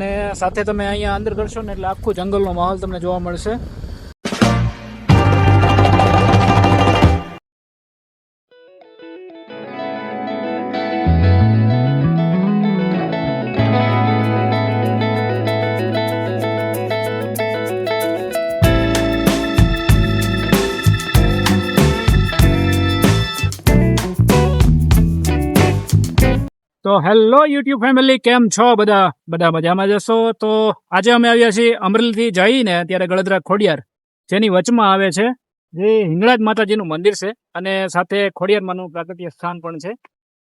અને સાથે તમે અહીંયા અંદર કરશો ને એટલે આખું જંગલનો માહોલ તમને જોવા મળશે. તો હેલો યુટ્યુબ ફેમિલી, કેમ છો બધા મજામાં જશો. તો આજે અમે આવ્યા છીએ અમરેલીથી જઈને ત્યારે ગળદરા ખોડિયાર, જેની વચમાં આવે છે જે હિંગળાજ માતાજીનું મંદિર છે અને સાથે ખોડિયારમાંનું પ્રાગટ્ય સ્થાન પણ છે.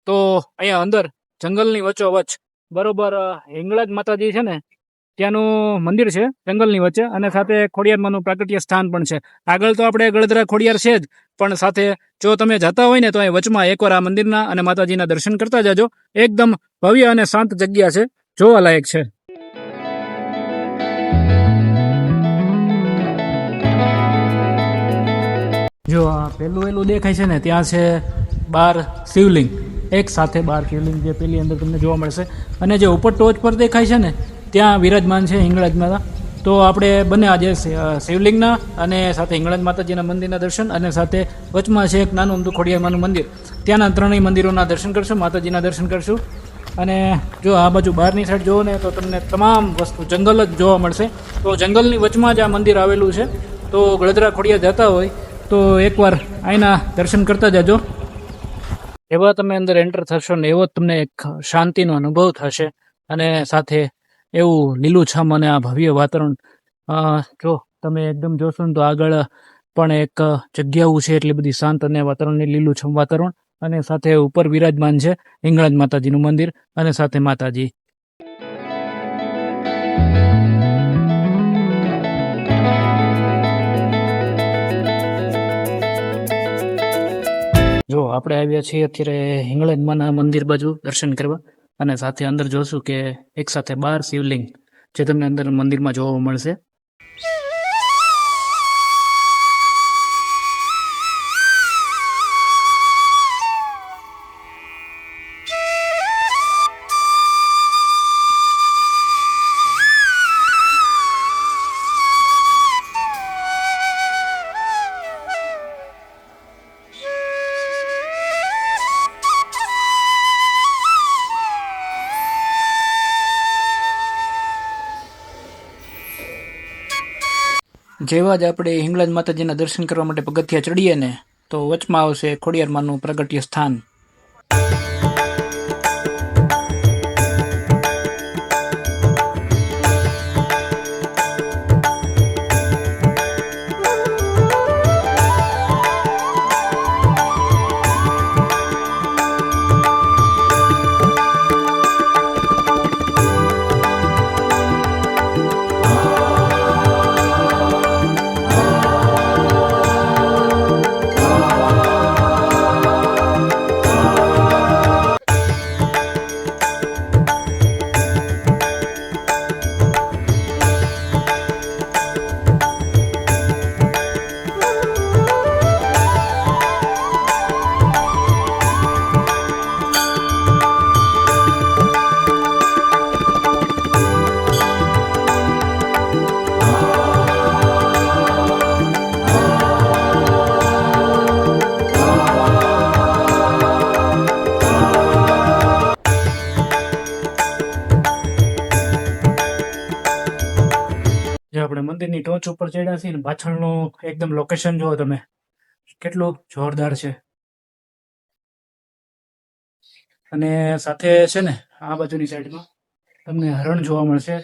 તો અહીંયા અંદર જંગલની વચ્ચોવચ્ચ બરોબર હિંગળાજ માતાજી છે ને ત્યાંનું મંદિર છે જંગલની વચ્ચે, અને સાથે ખોડિયારમાંનું પ્રાગટ્ય સ્થાન પણ છે. આગળ તો આપણે ગળદરા ખોડિયાર છે જ, પણ સાથે જો તમે જતા હોય ને તો અહીં વચમાં એકવાર આ મંદિરના અને માતાજીના દર્શન કરતા જજો. એકદમ ભવ્ય અને શાંત જગ્યા છે, જોવાલાયક છે. જો આ પેલું દેખાય છે ને, ત્યાં છે 12 શિવલિંગ, એક સાથે 12 શિવલિંગ જે પેલી અંદર તમને જોવા મળશે. અને જે ઉપર ટોચ પર દેખાય છે ને ત્યાં વિરાજમાન છે હિંગળાજ માતા. તો આપણે બંને આજે શિવલિંગના અને સાથે હિંગળાજ માતાજીના મંદિરના દર્શન, અને સાથે વચમાં છે એક નાનું અમથું ખોડિયારમાંનું મંદિર, ત્યાંના ત્રણેય મંદિરોના દર્શન કરશું, માતાજીના દર્શન કરશું. અને જો આ બાજુ બહારની સાઈડ જુઓ ને તો તમને તમામ વસ્તુ જંગલ જ જોવા મળશે. તો જંગલની વચમાં જ આ મંદિર આવેલું છે. તો ગળદરા ખોડિયાર જતા હોય તો એકવાર અહીંના દર્શન કરતા જજો. એવા તમે અંદર એન્ટર થશો ને એવો તમને એક શાંતિનો અનુભવ થશે, અને સાથે એવું લીલુંછમ અને આ ભવ્ય વાતાવરણ. જો તમે એકદમ જોશો ને તો આગળ પણ એક જગ્યાઓ છે એટલી બધી શાંત અને વાતાવરણની લીલુંછમ વાતાવરણ, અને સાથે ઉપર વિરાજમાન છે હિંગળાજ માતાજીનું મંદિર અને સાથે માતાજી. જો આપણે આવ્યા છીએ અત્યારે હિંગળાજ માના મંદિર બાજુ દર્શન કરવા, અને સાથે અંદર જોશું કે એક સાથે 12 શિવલિંગ જે તમને અંદર મંદિરમાં જોવા મળશે. જેવા જ આપણે હિંગળાજ માતાજીના દર્શન કરવા માટે પગથિયા ચડીએ ને તો વચમાં આવશે ખોડિયારમાંનું પ્રાગટ્ય સ્થાન. જે આપણે મંદિરની ટોચ ઉપર ચડ્યા છીએ ને, પાછળનું એકદમ લોકેશન જુઓ તમે, કેટલું જોરદાર છે. અને સાથે છે ને આ બાજુની સાઈડમાં તમને હરણ જોવા મળશે,